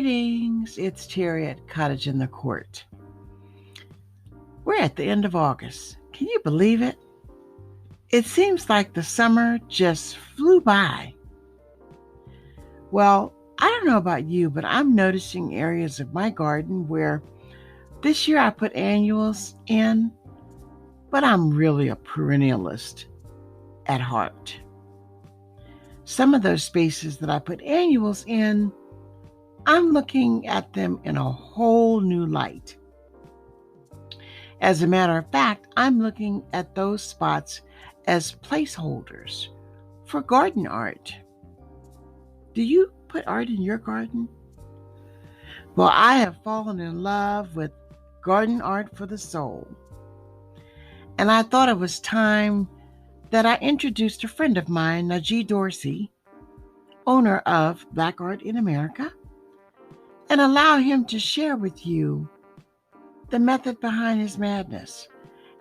Greetings, it's Terry at Cottage in the Court. We're at the end of August. Can you believe it? It seems like the summer just flew by. Well, I don't know about you, but I'm noticing areas of my garden where this year I put annuals in, but I'm really a perennialist at heart. Some of those spaces that I put annuals in, I'm looking at them in a whole new light. As a matter of fact, I'm looking at those spots as placeholders for garden art. Do you put art in your garden? Well, I have fallen in love with garden art for the soul. And I thought it was time that I introduced a friend of mine, Najee Dorsey, owner of Black Art in America, and allow him to share with you the method behind his madness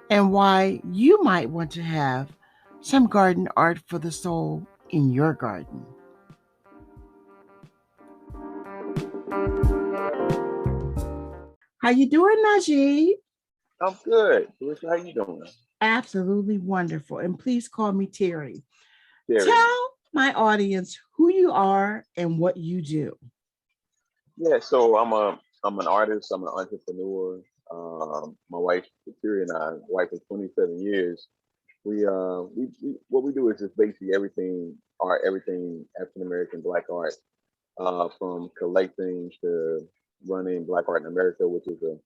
and why you might want to have some garden art for the soul in your garden. How you doing, Najee? I'm good. How you doing? Absolutely wonderful. And please call me Terry. Terry. Tell my audience who you are and what you do. Yeah, so I'm an artist. I'm an entrepreneur. My wife, Terry, and I, wife of 27 years. We what we do is just basically everything art, everything African American Black art, from collecting to running Black Art in America, which is an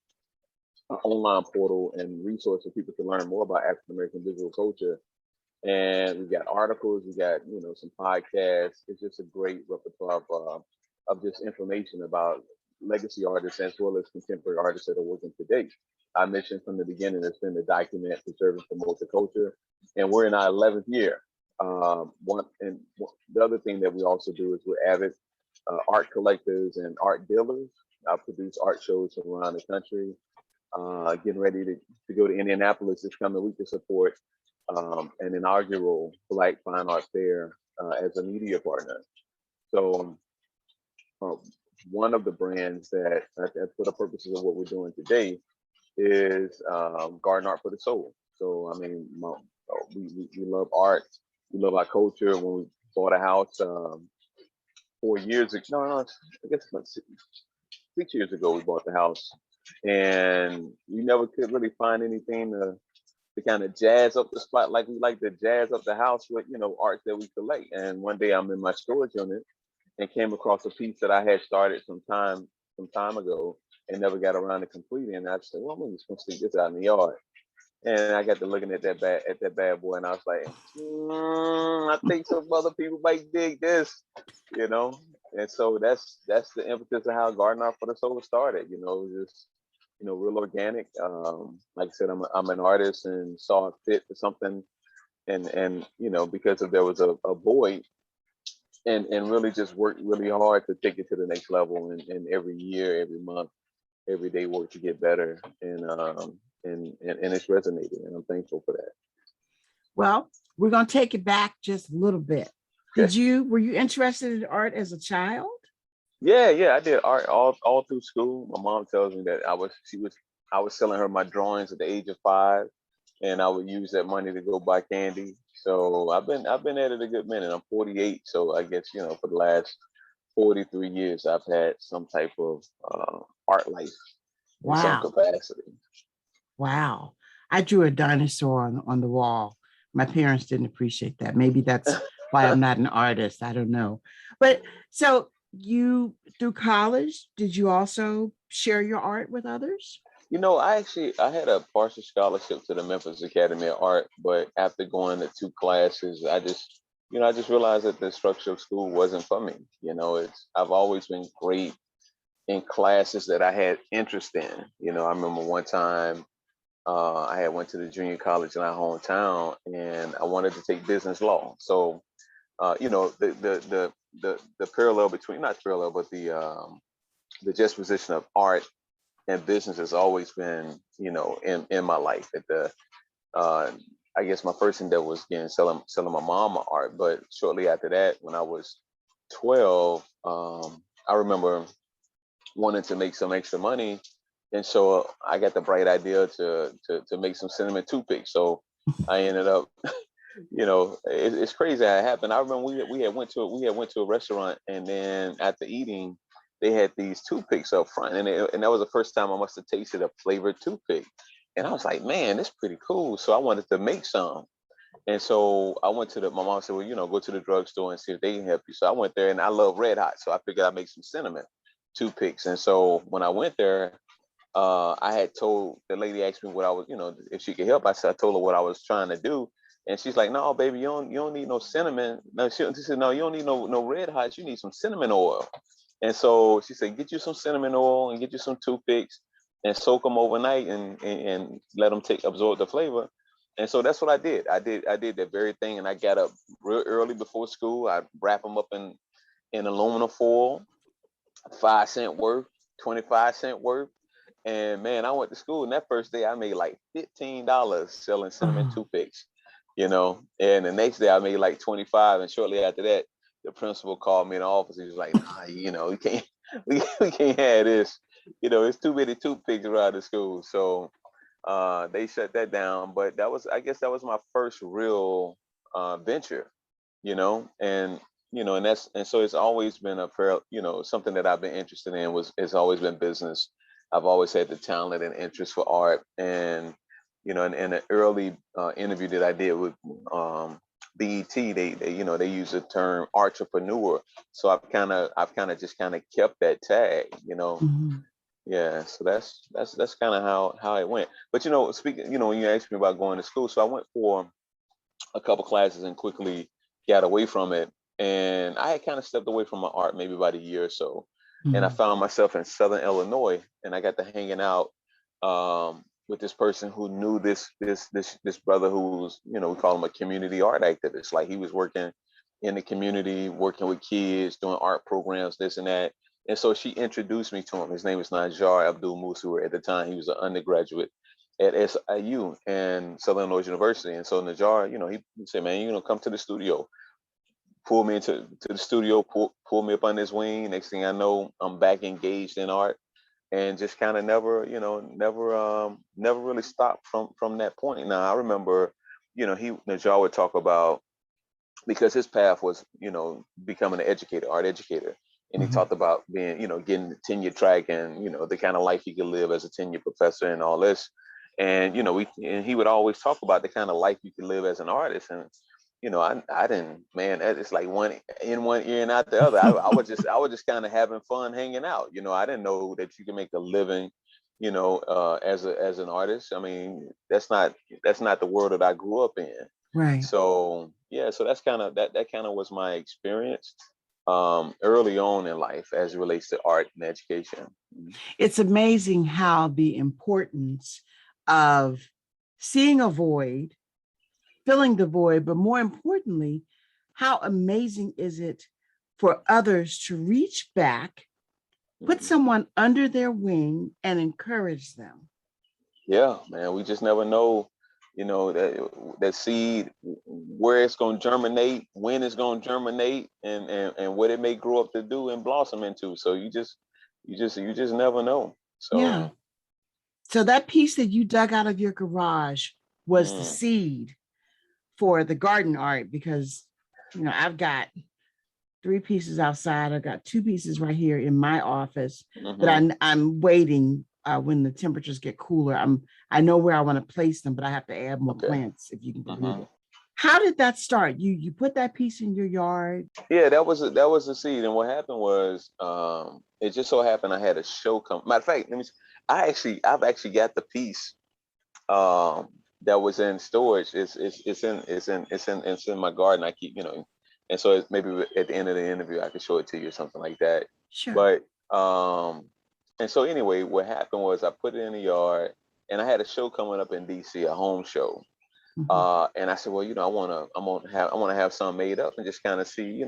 online portal and resource for people to learn more about African American visual culture. And we got articles, we got some podcasts. It's just a great repertoire of just information about legacy artists as well as contemporary artists that are working today. Our mission from the beginning has been to document, preserve, and promote the culture, and we're in our 11th year. The other thing that we also do is we're avid art collectors and art dealers. I produce art shows from around the country. Getting ready to go to Indianapolis this coming week to support an inaugural Black Fine Art Fair as a media partner. So one of the brands that for the purposes of what we're doing today is Garden Art for the Soul. So I mean, we love art, we love our culture. When we bought a house 4 years ago, no, I guess about 6 years ago, we bought the house, and we never could really find anything to kind of jazz up the spot like we like to jazz up the house with art that we collect. And one day I'm in my storage unit and came across a piece that I had started some time ago and never got around to completing. And I said, well, I'm just gonna stick this out in the yard. And I got to looking at that bad boy, and I was like, I think some other people might dig this, And so that's the impetus of how Garden Art for the Soul started. Just real organic. Like I said, I'm an artist and saw it fit for something, and because there was a void, and really just worked really hard to take it to the next level, and every year, every month, every day work to get better, and it's resonating, and I'm thankful for that. Well, we're gonna take it back just a little bit. Were you interested in art as a child? Yeah, I did art all through school. My mom tells me that I was selling her my drawings at the age of 5, and I would use that money to go buy candy. So I've been at it a good minute. I'm 48, so I guess for the last 43 years I've had some type of art life in some capacity. Wow. I drew a dinosaur on the wall. My parents didn't appreciate that. Maybe that's why I'm not an artist. I don't know. But so you, through college, did you also share your art with others? I had a partial scholarship to the Memphis Academy of Art, but after going to 2 classes, I just realized that the structure of school wasn't for me. I've always been great in classes that I had interest in. I remember one time I had went to the junior college in our hometown, and I wanted to take business law. So, the parallel between, not parallel, but the juxtaposition of art and business has always been, in my life. I guess my first endeavor was selling my mom art, but shortly after that, when I was 12, I remember wanted to make some extra money, and so I got the bright idea to make some cinnamon toothpicks. So I ended up, it's crazy how it happened. I remember we had went to a restaurant, and then after eating, they had these toothpicks up front, and that was the first time I must have tasted a flavored toothpick, and I was like, man, this pretty cool. So I wanted to make some. And so I went to my mom said, well, go to the drugstore and see if they can help you. So I went there, and I love Red Hot. So I figured I'd make some cinnamon toothpicks. And so when I went there, I had told the lady, asked me what I was, if she could help. I told her what I was trying to do. And she's like, no, baby, you don't need no cinnamon. No, she said, no, you don't need no Red Hots. You need some cinnamon oil. And so she said, get you some cinnamon oil and get you some toothpicks and soak them overnight and let them absorb the flavor. And so that's what I did. I did that very thing, and I got up real early before school. I wrap them up in aluminum foil, 5 cent worth, 25 cent worth. And man, I went to school, and that first day I made like $15 selling cinnamon Oh, toothpicks, And the next day I made like 25. And shortly after that, the principal called me in the office. He was like, nah, you can't, we can't have this. It's too many toothpicks around the school. So they shut that down. But I guess that was my first real venture, and and so it's always been a fair, something that I've been interested in it's always been business. I've always had the talent and interest for art, and in an early interview that I did with BET, they use the term entrepreneur. So I've kind of just kind of kept that tag, mhm. yeah. So that's kind of how it went. But speaking, when you asked me about going to school, so I went for a couple classes and quickly got away from it. And I had kind of stepped away from my art maybe about a year or so. And I Mhm. found myself in Southern Illinois, and I got to hanging out with this person who knew this brother who was, we call him a community art activist. Like he was working in the community, working with kids, doing art programs, this and that. And so she introduced me to him. His name is Najee Abdul Musu. At the time, he was an undergraduate at SIU and Southern Illinois University. And so Najjar, he said, man, come to the studio. Pull me into the studio, pull me up on his wing. Next thing I know, I'm back engaged in art, and just kind of never really stopped from that point. Now I remember, Najjar would talk about, because his path was, becoming an educator, art educator. And he Mhm. talked about being, getting the tenure track and, the kind of life he could live as a tenure professor and all this. And, and he would always talk about the kind of life you could live as an artist. And, I didn't, man, it's like one in one ear and out the other. I was just kind of having fun hanging out. I didn't know that you can make a living, as an artist. I mean, that's not the world that I grew up in. Right. So yeah, so that kind of was my experience early on in life as it relates to art and education. It's amazing how the importance of seeing a void, filling the void, but more importantly, how amazing is it for others to reach back, put Mhm. someone under their wing, and encourage them? Yeah, man, we just never know, that seed, where it's going to germinate, when it's going to germinate, and what it may grow up to do and blossom into. So you just never know. Yeah. So So that piece that you dug out of your garage was the mm, seed for the garden art because, I've got 3 pieces outside. I've got 2 pieces right here in my office that hmm I'm waiting when the temperatures get cooler. I know where I want to place them, but I have to add more okay. plants, if you can believe hmm it. How did that start? You put that piece in your yard. Yeah, that was the seed. And what happened was, it just so happened I had a show come. Matter of fact, I've actually got the piece um that was in storage. It's in my garden. I keep, and so maybe at the end of the interview I could show it to you or something like that. Sure. But and so anyway, what happened was I put it in the yard, and I had a show coming up in DC, a home show. Mhm. And I said, well, I want to have some made up and just kind of see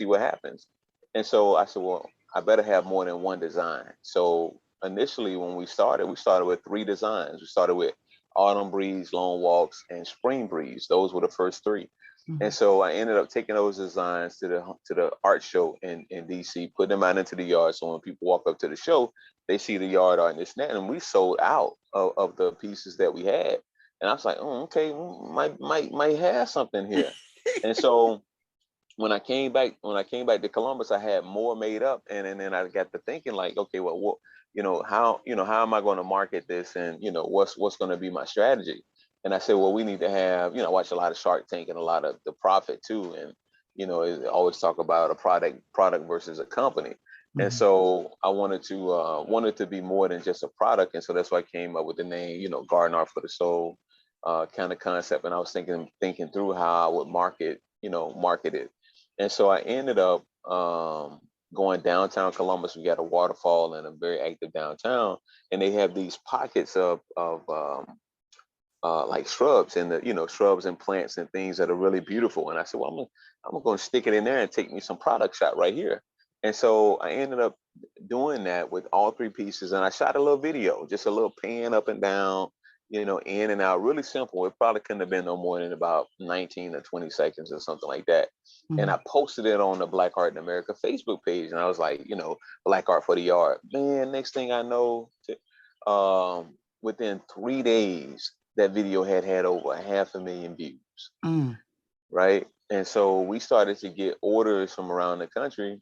what happens. And so I said, well, I better have more than one design. So initially, when we started with 3 designs. We started with Autumn Breeze, Long Walks, and Spring Breeze. Those were the first three. And Mhm. so I ended up taking those designs to the art show in DC, putting them out into the yard. So when people walk up to the show, they see the yard art and this and that. And we sold out of the pieces that we had. And I was like, oh, okay, might have something here. And so when I came back to Columbus, I had more made up, and then I got to thinking like, okay, well, what, how am I going to market this, and what's going to be my strategy? And I said, well, we need to have, I watch a lot of Shark Tank and a lot of the Profit too, and always talk about a product versus a company. And Mhm. so I wanted to be more than just a product, and so that's why I came up with the name, Garden Art for the Soul, kind of concept. And I was thinking through how I would market it. And so I ended up going downtown Columbus. We got a waterfall and a very active downtown, and they have these pockets of like shrubs and shrubs and plants and things that are really beautiful. And I said, well, I'm gonna stick it in there and take me some product shot right here. And so I ended up doing that with all three pieces, and I shot a little video, just a little pan up and down, in and out, really simple. It probably couldn't have been no more than about 19 or 20 seconds or something like that. And Mhm. I posted it on the Black Art in America Facebook page, and I was like, Black Art for the Yard. Man, next thing I know, within 3 days, that video had over 500,000 views, Mm. right? And so we started to get orders from around the country,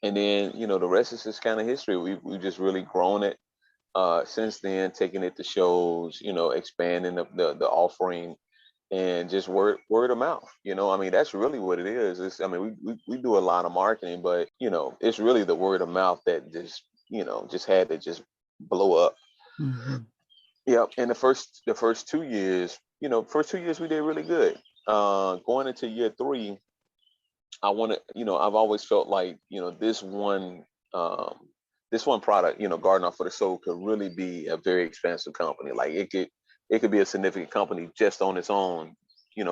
and then the rest is just kind of history. We just really grown it since then, taking it to shows, expanding the offering, and just word of mouth. I mean, that's really what it is. I mean, we do a lot of marketing, but it's really the word of mouth that just had to just blow up. Mhm. Yep. And the first 2 years we did really good. Going into year three, I want to, I've always felt like, um, this one product, Garden Art for the Soul, could really be a very expensive company. Like it could be a significant company just on its own,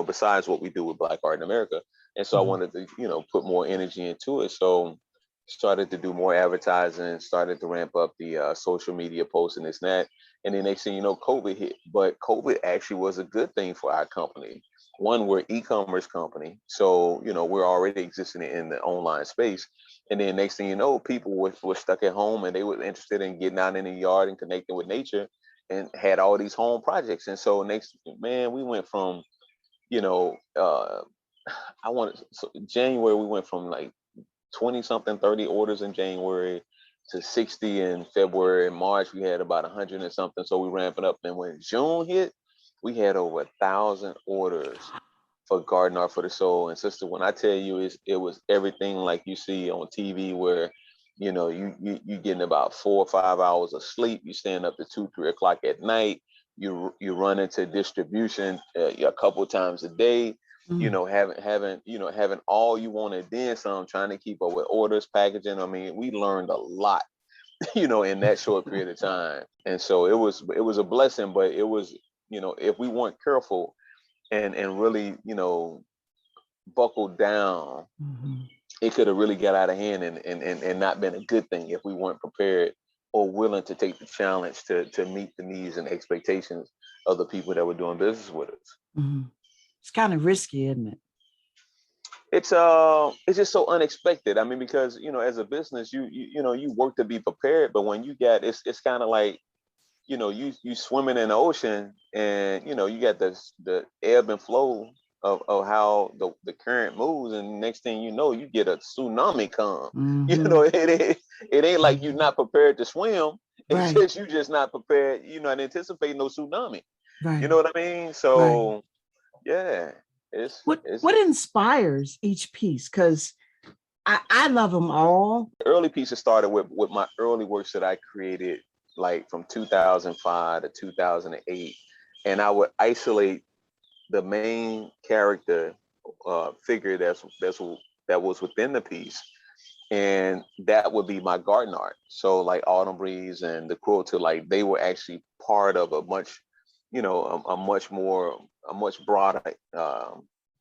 besides what we do with Black Art in America. And so I Mhm. wanted to, put more energy into it. So started to do more advertising, started to ramp up the social media posts and this and that. And then next thing you know, COVID hit. But COVID actually was a good thing for our company. One, we're e-commerce company, so we're already existing in the online space. And then next thing you know, people were stuck at home and they were interested in getting out in the yard and connecting with nature, and had all these home projects. And so next, man, we went from you know I want so January, we went from like 20 something, 30 orders in January to 60 in February. In March, we had about 100 and something. So we ramped it up. And when June hit, we had over 1,000 orders for Garden Art for the Soul. And sister, when I tell you, it was everything like you see on TV, where you getting about 4 or 5 hours of sleep. You stand up to 2, 3 o'clock at night. You run into distribution a couple times a day. Mm. Having all you want, and then some, trying to keep up with orders, packaging. I mean, we learned a lot, in that short period of time. And so it was a blessing, but it was, if we weren't careful and really, buckled down, Mhm. it could have really got out of hand, and not been a good thing if we weren't prepared or willing to take the challenge to meet the needs and expectations of the people that were doing business with us. Mhm. It's kind of risky, isn't it? It's just so unexpected. I mean, because as a business, you work to be prepared, but when you got, it's kind of like, you swimming in the ocean, and you got the ebb and flow of how the current moves, and next thing you know, you get a tsunami come. Mhm. It ain't like you're not prepared to swim. It's Right. just you just not prepared, and anticipate no tsunami. You know Right. what I mean? Right. So yeah, it's What inspires each piece? Because I love them all. early pieces started with my early works that I created, like from 2005 to 2008, and I would isolate the main character figure that was within the piece, and that would be my garden art. So like Autumn Breeze and the Quilter, like they were actually part of a much, a much broader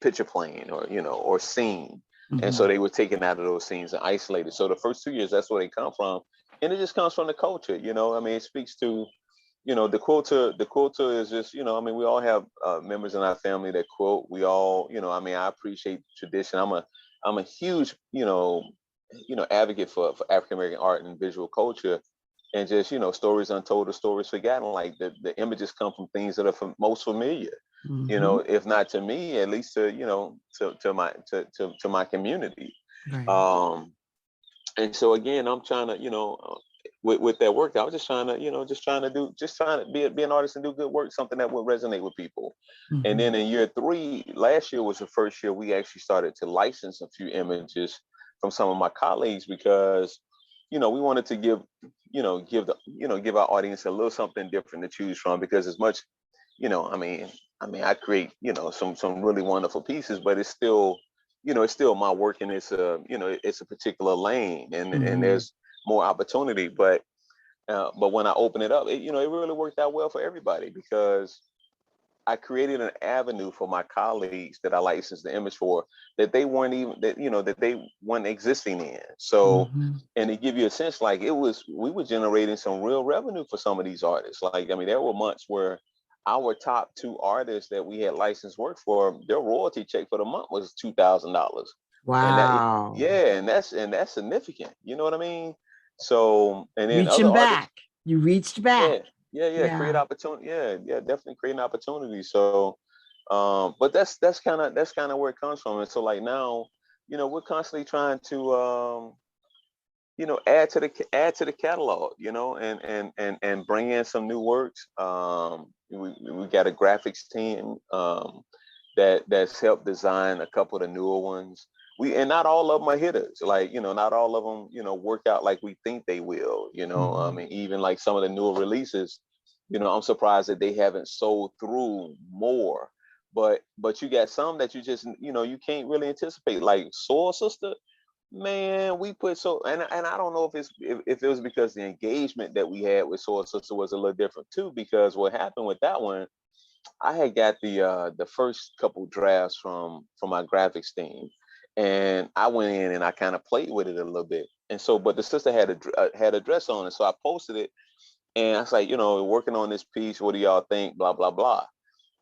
picture plane, or scene. And so Mhm. they were taken out of those scenes and isolated. So the first 2 years, that's where they come from, and it just comes from the culture. I mean, it speaks to the quilter is just, I mean, we all have members in our family that quilt. We all, I mean, I appreciate tradition. I'm a huge, advocate for African American art and visual culture, and just, stories untold or stories forgotten. Like the images come from things that are most familiar, Mm-hmm. if not to me, at least to, to my community. Right. Um, and so again, I'm trying to, with that work, I was just trying to, just trying to be an artist and do good work, something that would resonate with people. And Mm-hmm. then in year three, last year was the first year we actually started to license a few images from some of my colleagues, because, we wanted to give our audience a little something different to choose from, because as much, I create, some really wonderful pieces, but it's still my work, and it's a particular lane, and Mm-hmm. there's more opportunity. But when I open it up, it really worked out well for everybody, because I created an avenue for my colleagues that I licensed the image for, that they weren't even that they weren't existing in. So, Mm-hmm. and to give you a sense, like, we were generating some real revenue for some of these artists. Like, I mean, there were months where our top two artists that we had licensed work for, their royalty check for the month was $2,000, and Wow. yeah, and that's significant. You know what I mean? So, and then other Reaching artists, back. You reached back. yeah, yeah, create Yeah. opportunity. Yeah, definitely creating opportunities. So, but that's kind of where it comes from. And so, like, now, we're constantly trying to, add to the catalog, and bring in some new works. We got a graphics team, that's helped design a couple of the newer ones. And not all of them are hitters. Like, not all of them, work out like we think they will. I Mm-hmm. mean, even like some of the newer releases, I'm surprised that they haven't sold through more. But you got some that you just, you can't really anticipate. Like Soul Sister, man, we put so, and I don't know if it was because the engagement that we had with Soul Sister was a little different too. Because what happened with that one, I had got the first couple drafts from my graphics team, and I went in and I kind of played with it a little bit. And so, but the sister had a dress on it, so I posted it, and I was like, working on this piece. What do y'all think? Blah blah blah.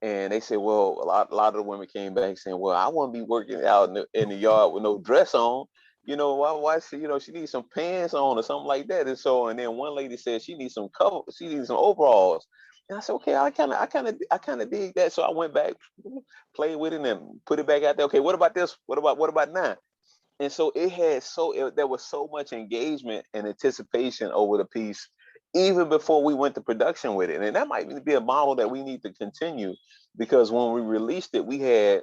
And they said, well, a lot of the women came back saying, well, I want to be working out in the yard with no dress on. Why she needs some pants on or something like that. And then one lady said she needs some overalls. And I said, okay, I kind of dig that. So I went back, played with it, and put it back out there. Okay, what about this? What about now? And so there was so much engagement and anticipation over the piece, even before we went to production with it. And that might be a model that we need to continue, because when we released it, we had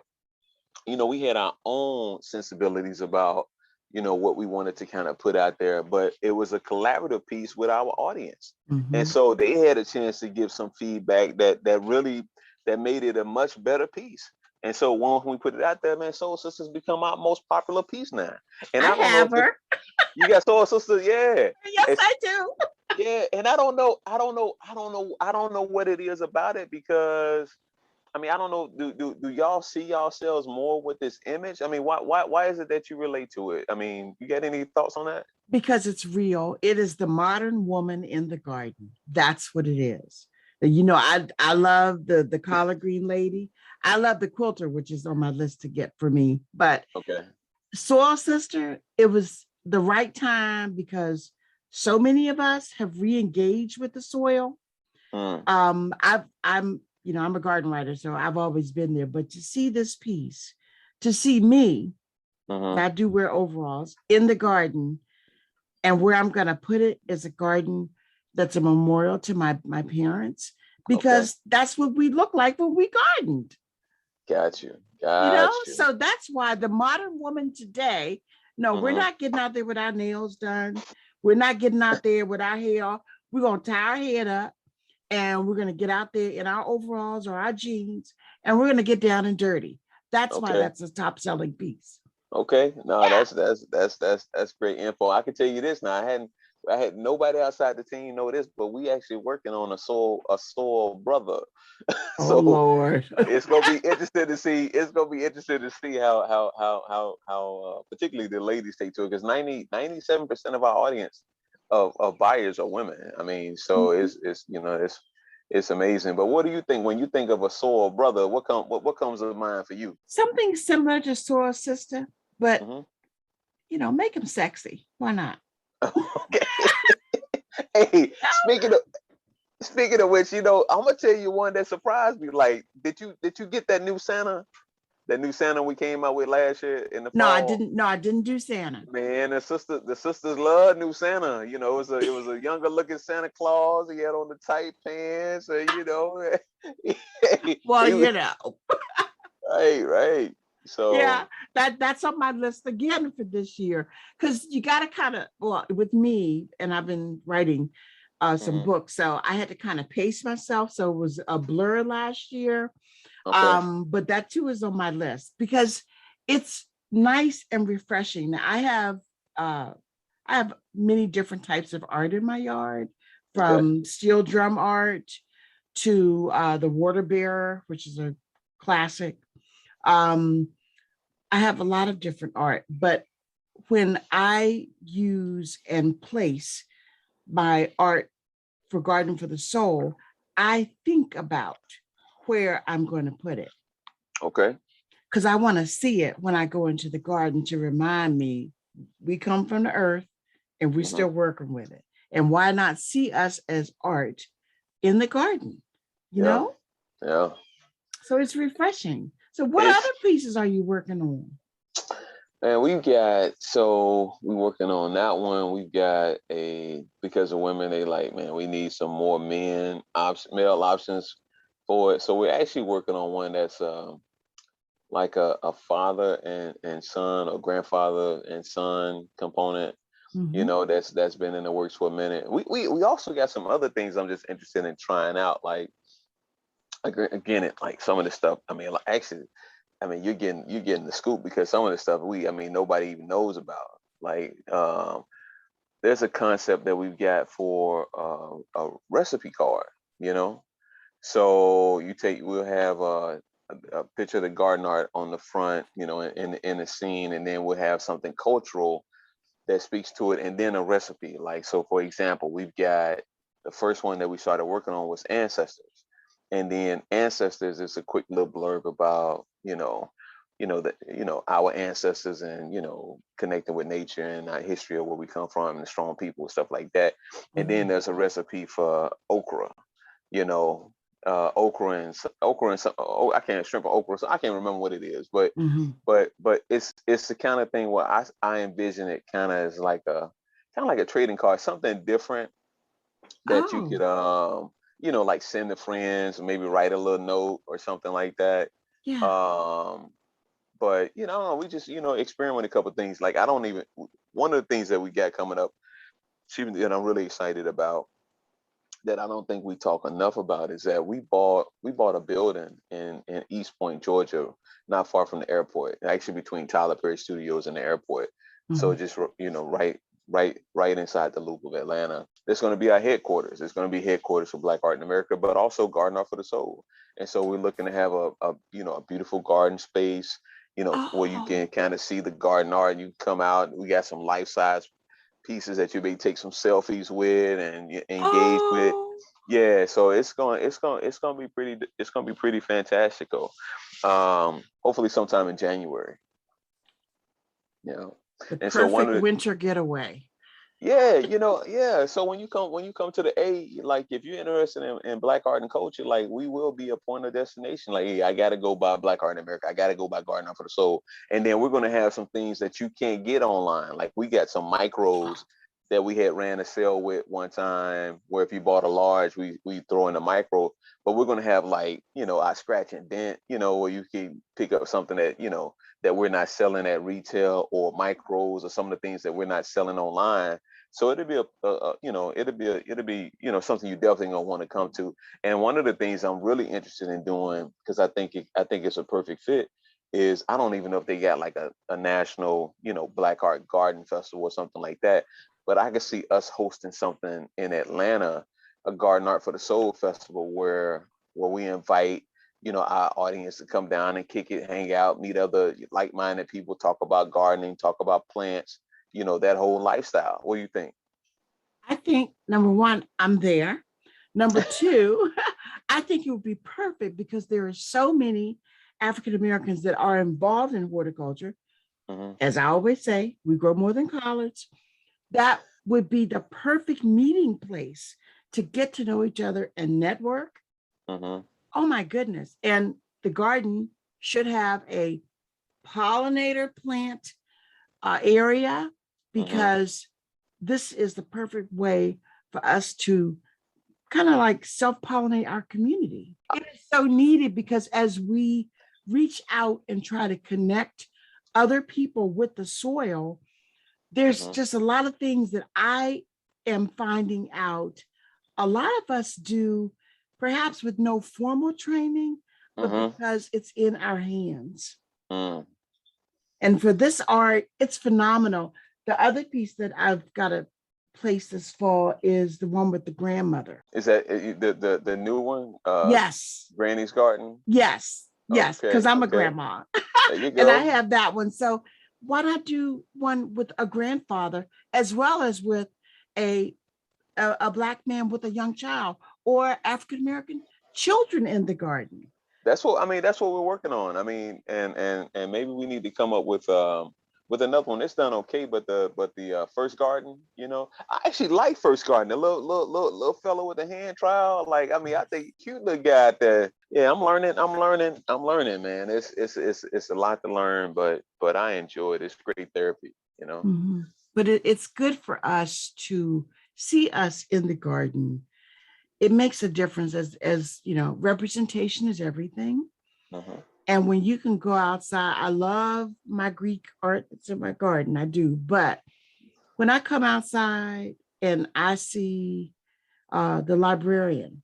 our own sensibilities about, what we wanted to kind of put out there, but it was a collaborative piece with our audience. And Mm-hmm. so they had a chance to give some feedback that made it a much better piece. And so when we put it out there, man, Soul Sisters become our most popular piece now. And I I don't know have if her. you got Soul Sisters, yeah. Yes, It's I do. yeah, and I don't know what it is about it, because I mean, I don't know. Do y'all see yourselves more with this image? I mean, why is it that you relate to it? I mean, you got any thoughts on that? Because it's real. It is the modern woman in the garden. That's what it is. I love the collard green lady. I love the quilter, which is on my list to get for me. But Okay. Soil Sister, it was the right time because so many of us have re-engaged with the soil. Mm, I'm a garden writer, so I've always been there. But to see this piece, to see me, mm-hmm. I do wear overalls in the garden, and where I'm going to put it is a garden that's a memorial to my parents, Okay. because that's what we look like when we gardened. Got you. you know Got you. so that's why the modern woman today, no, we're Mm-hmm. not getting out there with our nails done, we're not getting out there with our hair, we're going to tie our head up, and we're going to get out there in our overalls or our jeans, and we're going to get down and dirty. That's why Okay. that's a top selling piece. Okay. No, Yeah. that's great info. I can tell you this now. I had nobody outside the team know this, but we actually working on a soul brother. Oh So Lord. it's gonna be interesting to see. It's gonna be interesting to see how particularly the ladies take to it, because 97% of our audience of buyers are women. I mean, so Mhm. it's It's amazing. But what do you think when you think of a soil brother? What comes to mind for you? Something similar to Soul Sister, but Hmm. make him sexy. Why not? Okay. Hey, speaking of which, I'm gonna tell you one that surprised me. Like, did you get that new Santa? That new Santa we came out with last year in the No, I fall? didn't. No, I didn't do Santa. Man, the sisters love new Santa. It was a younger looking Santa Claus. He had on the tight pants, and Well, he was right, right. yeah, So, that's on my list again for this year because you got to kind of, well, with me, and I've been writing some mhm, books, so I had to kind of pace myself. So it was a blur last year, okay, but that too is on my list because it's nice and refreshing. Now uh, I have many different types of art in my yard, okay, from steel drum art to the water bearer, which is a classic. Um, I have a lot of different art, but when I use and place my art for Garden for the Soul, I think about where I'm going to put it okay. because I want to see it when I go into the garden to remind me we come from the earth and we're Hmm. still working with it. And why not see us as art in the garden? You Yeah, know? yeah. So it's refreshing. So, what It's other pieces are you working on? Man, we working on that one. We've got a because of women, they like, man, we need some more male options for it. So we're actually working on one that's like a father and son or grandfather and son component. Mm-hmm. That's been in the works for a minute. We also got some other things I'm just interested in trying out. Like again, like some of the stuff. I mean, like, actually, I mean, you're getting the scoop because some of the stuff I mean, nobody even knows about. Like, there's a concept that we've got for a recipe card. You know, so we'll have a picture of the garden art on the front. In the scene, and then we'll have something cultural that speaks to it, and then a recipe. Like, so for example, we've got the first one that we started working on was ancestors, and then ancestors is a quick little blurb about our ancestors and connecting with nature and our history of where we come from and the strong people and stuff like that. And then Mm-hmm. there's a recipe for okra, you know, okra and some, oh, I can't shrimp or okra, so I can't remember what it is, but Mm-hmm. it's the kind of thing where I envision it kind of like a trading card, something different that you could Oh, like send to friends or maybe write a little note or something like that. yeah. Um, but we just experiment a couple things. Like, I don't even one of the things that we got coming up, that I'm really excited about, that I don't think we talk enough about, is that we bought a building in East Point, Georgia, not far from the airport, actually between Tyler Perry Studios and the airport. So Mm-hmm. just right inside the loop of Atlanta. It's going to be our headquarters. It's going to be headquarters for Black Art in America, but also Garden Art for the Soul. And so we're looking to have a beautiful garden space, where you Oh, can kind of see the garden art. You come out. We got some life size pieces that you may take some selfies with and engage with. oh. Yeah, so it's gonna be pretty fantastical. Hopefully sometime in January. You know, The and so one perfect of the winter getaway. yeah, yeah. So when you come to the A, like, if you're interested in Black art and culture, like, we will be a point of destination. Like, hey, I gotta go by Black Art in America. I gotta go by Garden Art for the Soul. And then we're gonna have some things that you can't get online. Like, we got some micros that we had ran a sale with one time, where if you bought a large, we throw in a micro. But we're gonna have, like, our scratch and dent, where you can pick up something that we're not selling at retail, or micros, or some of the things that we're not selling online. So it'll be something you definitely gonna want to come to. And one of the things I'm really interested in doing, because I think it's a perfect fit, is I don't even know if they got like a national, Black Art Garden Festival or something like that. But I could see us hosting something in Atlanta, a Garden Art for the Soul festival, where we invite our audience to come down and kick it, hang out, meet other like-minded people, talk about gardening, talk about plants, that whole lifestyle. What do you think? I think number one, I'm there. Number two, I think it would be perfect because there are so many African Americans that are involved in horticulture. Mm-hmm. As I always say, we grow more than collards. That would be the perfect meeting place to get to know each other and network. Mm-hmm. Oh my goodness. And the garden should have a pollinator plant area Mm-hmm. because this is the perfect way for us to kind of like self-pollinate our community. It is so needed because as we reach out and try to connect other people with the soil, there's Mm-hmm. just a lot of things that I am finding out. A lot of us do, perhaps with no formal training, but Mm-hmm. because it's in our hands. Mm. And for this art, it's phenomenal. The other piece that I've got to place this fall is the one with the grandmother. Is that the new one? Yes, Granny's Garden. yes, because Okay. I'm a Okay. grandma There you and I go. have that one. So why not do one with a grandfather as well as with a a black man with a young child or African American children in the garden? That's what I mean. That's what we're working on. I mean, and maybe we need to come up with another one. It's done okay, but the First Garden, I actually like First Garden. The little fellow with the hand trowel. Like, I mean, I think cute little guy out there. Yeah, I'm learning, man. It's a lot to learn, but I enjoy it. It's great therapy. Mhm. But it's good for us to see us in the garden. It makes a difference as you know, representation is everything. Hmm. And when you can go outside, I love my Greek art that's in my garden. I do. But when I come outside and I see the librarian,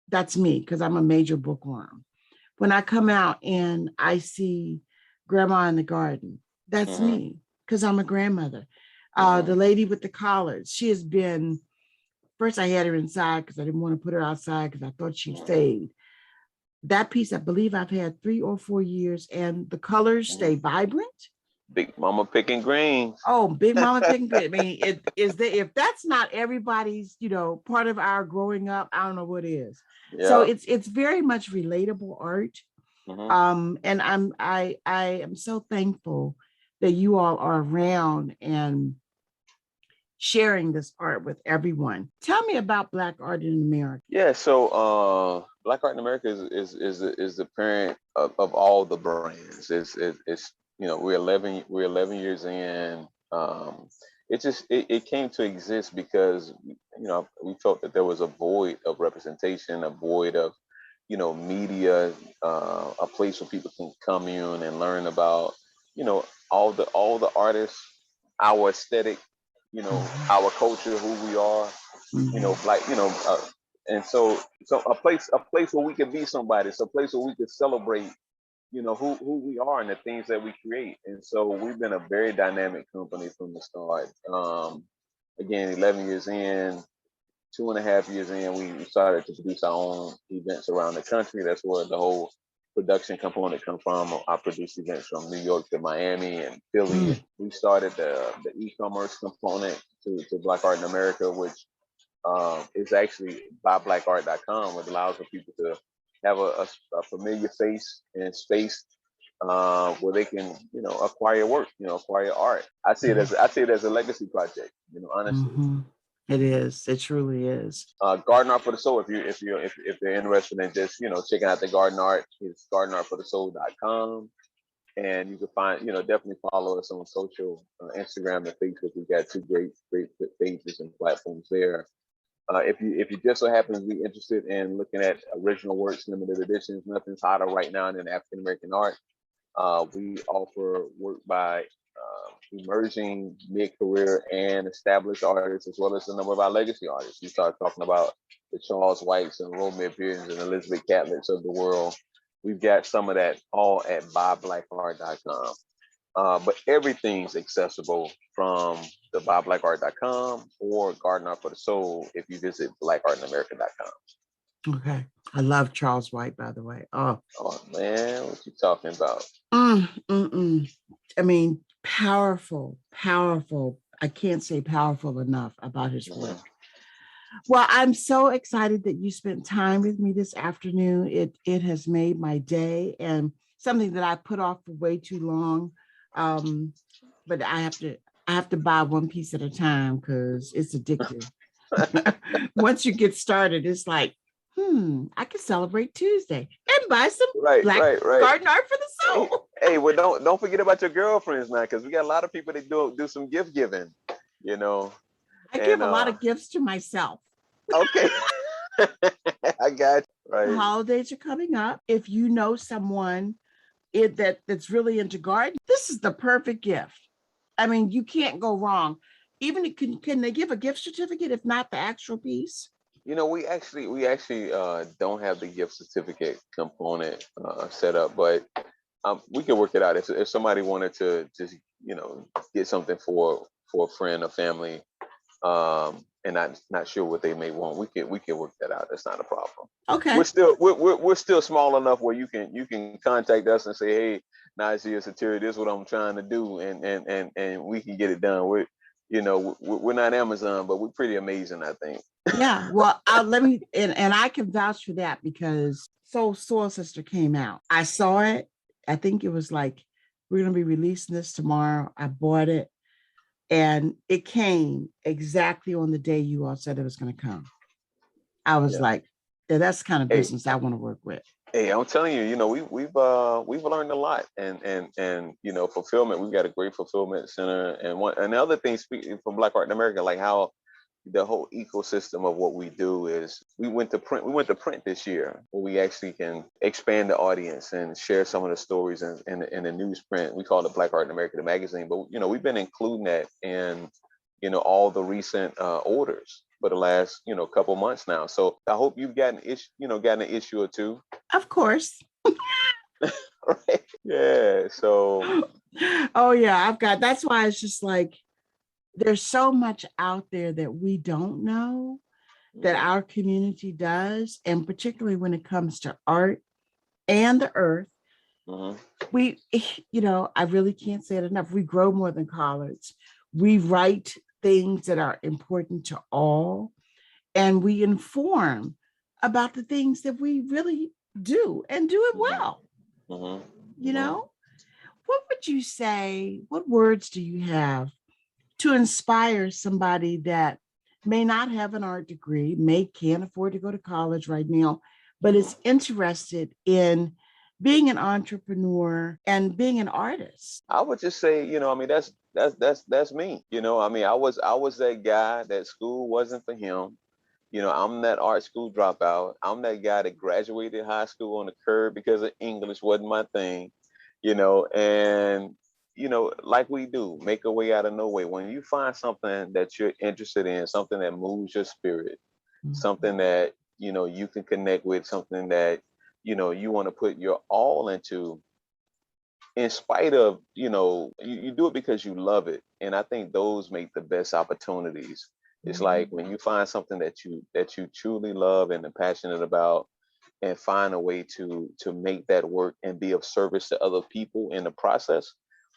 that's me because I'm a major bookworm. When I come out and I see grandma in the garden, that's Hmm. me because I'm a grandmother. Hmm. The lady with the collards, she has been, first I had her inside because I didn't want to put her outside because I thought she'd Hmm. fade. That piece, I believe I've had 3 or 4 years and the colors Hmm. stay vibrant. Big Mama picking greens. Oh, Big Mama Pink Grit. I mean, it is that if that's not everybody's, part of our growing up, I don't know what is. So Yeah. it's very much relatable art. Hmm. And I am so thankful that you all are around and sharing this art with everyone. Tell me about Black art in America. Yeah, so Black Art in America is the parent of all the brands. It's we're 11 years in. It came to exist because we felt that there was a void of representation, a void of media, a place where people can come in and learn about all the artists, our aesthetic, our culture, who we are, Mhm. like and so a place where we can be somebody. It's a place where we can celebrate who we are and the things that we create. And so we've been a very dynamic company from the start. Again, 11 years in, 2.5 years in, we started to produce our own events around the country. That's where the whole production component come from. I produce events from New York to Miami and Philly. Mm. And we started the e-commerce component to Black Art in America, which is actually buyblackart.com, which allows for people to have a familiar face and space where they can, acquire work, acquire art. I see it as a legacy project, honestly. Mm-hmm. It is. It truly is. Garden Art for the Soul. If they're interested in just checking out the garden art, it's gardenartforthesoul.com. And you can find, definitely follow us on social, Instagram and Facebook. We've got two great pages and platforms there. If you just so happen to be interested in looking at original works, limited editions, nothing's hotter right now than African American art. We offer work by emerging mid-career and established artists, as well as a number of our legacy artists. You start talking about the Charles Whites and Romeo Beards and Elizabeth Catletts of the world. We've got some of that all at buyblackart.com. But everything's accessible from the buyblackart.com or Garden Art for the Soul if you visit blackartinamerica.com. Okay. I love Charles White, by the way. Oh, Oh man, what you talking about? mm, mm, mm. I mean, powerful, powerful. I can't say powerful enough about his Hmm. work. Well, I'm so excited that you spent time with me this afternoon. It has made my day, and something that I put off for way too long. Um, but I have to buy one piece at a time because it's addictive. Once you get started, it's like, I can celebrate Tuesday and buy some Right, black right, right. garden art for the Hey, soul. hey, well, don't forget about your girlfriends now, because we got a lot of people that do some gift giving, you know. I give And a lot of gifts to myself. okay, I got you. The Right. holidays are coming up. If you know someone that's really into gardening, this is the perfect gift. I mean, you can't go wrong. Even can they give a gift certificate if not the actual piece? We actually don't have the gift certificate component set up, but we can work it out. If somebody wanted to just get something for a friend or family, and not sure what they may want, we can work that out. That's not a problem. We're Okay. still we're still small enough where you can contact us and say, hey, Najee Satiri, this is what I'm trying to do, and we can get it done. We're not Amazon, but we're pretty amazing, I think. Yeah. Well, let me and I can vouch for that because Soul Sister came out. I saw it. I think it was like we're gonna be releasing this tomorrow. I bought it and it came exactly on the day you all said it was gonna come. I was Yeah. like, yeah, that's the kind of Hey, business I want to work with. hey, I'm telling you, we've learned a lot, and fulfillment. We've got a great fulfillment center, and the other thing, speaking from Black Art in America, like how the whole ecosystem of what we do is we went to print this year, where we actually can expand the audience and share some of the stories in the newsprint. We call it Black Art in America, the magazine, but we've been including that in all the recent orders for the last couple months now. So I hope you've gotten an issue or two. Of course. Right. Yeah, so Oh yeah, I've got that's why it's just like there's so much out there that we don't know that mhm, our community does, and particularly when it comes to art and the earth, mhm, we, I really can't say it enough. We grow more than collards. We write things that are important to all, and we inform about the things that we really do and do it mhm, well. mhm, You mhm. know, what would you say? What words do you have to inspire somebody that may not have an art degree, may can't afford to go to college right now, but is interested in being an entrepreneur and being an artist? I would just say, I mean, that's me. I mean, I was that guy that school wasn't for him. I'm that art school dropout. I'm that guy that graduated high school on the curb because of English wasn't my thing. And like we do, make a way out of no way. When you find something that you're interested in, something that moves your spirit, something that you can connect with, something that you want to put your all into, in spite of you do it because you love it, and I think those make the best opportunities. It's like when you find something that you truly love and are passionate about, and find a way to make that work and be of service to other people in the process.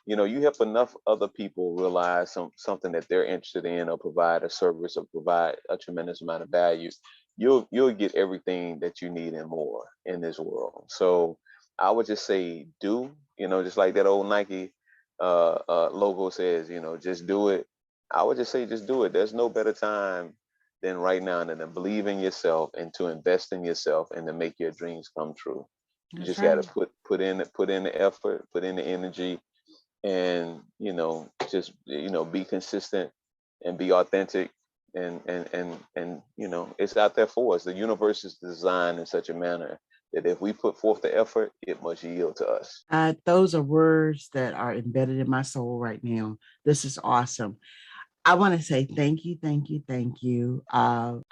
You help enough other people realize something that they're interested in, or provide a service, or provide a tremendous amount of value. You'll get everything that you need and more in this world. So I would just say do, just like that old Nike logo says, just do it. I would just say just do it. There's no better time than right now, than to believe in yourself and to invest in yourself and to make your dreams come true. You That's just got to right. put in the effort, put in the energy, and just be consistent and be authentic, and it's out there for us. The universe is designed in such a manner that if we put forth the effort, it must yield to us. Those are words that are embedded in my soul right now. This is awesome. I want to say thank you, thank you, thank you. I'm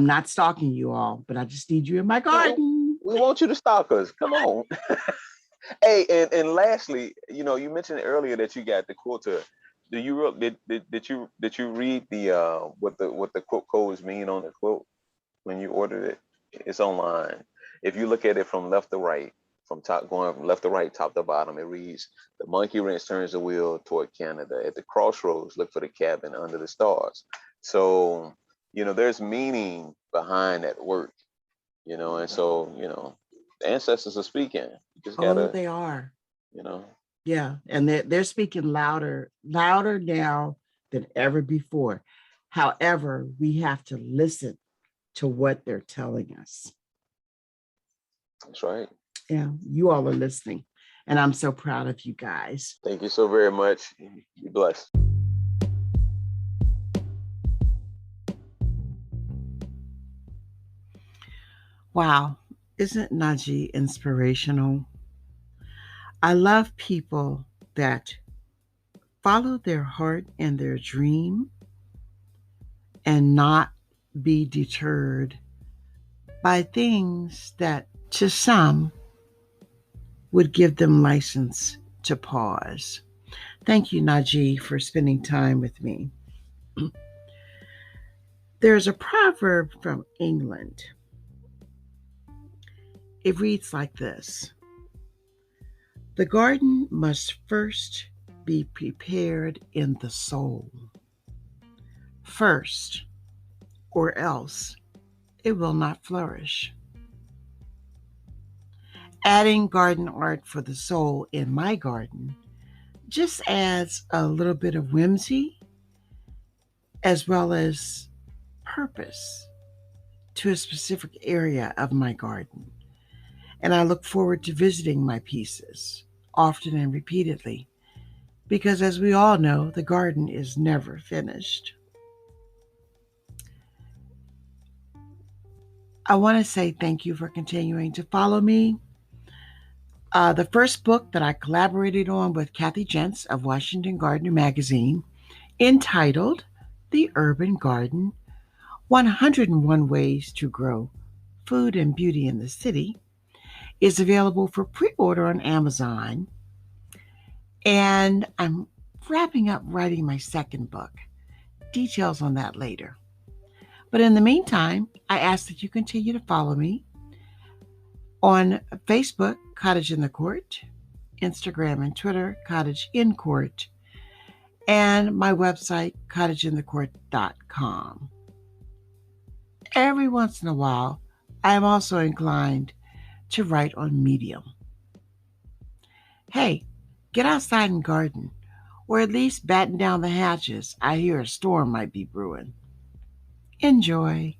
not stalking you all, but I just need you in my No, garden. we want you to stalk us. Come on. Hey, and lastly, you mentioned earlier that you got the quilter. Do you did you read the what the quilt codes mean on the quilt when you ordered it? It's online. If you look at it from left to right, from top going from left to right, top to bottom, it reads: the monkey wrench turns the wheel toward Canada. At the crossroads, look for the cabin under the stars. So there's meaning behind that work, and so, the ancestors are speaking. You just Oh, gotta, they are. you know, Yeah, and they're speaking louder now than ever before. However, we have to listen to what they're telling us. that's right. Yeah, you all are listening, and I'm so proud of you guys. Thank you so very much. Be blessed. Wow, isn't Najee inspirational? I love people that follow their heart and their dream and not be deterred by things that to some would give them license to pause. Thank you, Najee, for spending time with me. There's a proverb from England. It reads like this: the garden must first be prepared in the soul. First, or else it will not flourish. Adding garden art for the soul in my garden just adds a little bit of whimsy as well as purpose to a specific area of my garden. And I look forward to visiting my pieces often and repeatedly because, as we all know, the garden is never finished. I want to say thank you for continuing to follow me. The first book that I collaborated on with Kathy Gents of Washington Gardener Magazine, entitled The Urban Garden: 101 Ways to Grow Food and Beauty in the City, is available for pre order on Amazon. And I'm wrapping up writing my second book. Details on that later. But in the meantime, I ask that you continue to follow me on Facebook, Cottage in the Court, Instagram and Twitter, Cottage in Court, and my website, cottageinthecourt.com. Every once in a while, I am also inclined to write on Medium. Hey, get outside and garden, or at least batten down the hatches. I hear a storm might be brewing. Enjoy.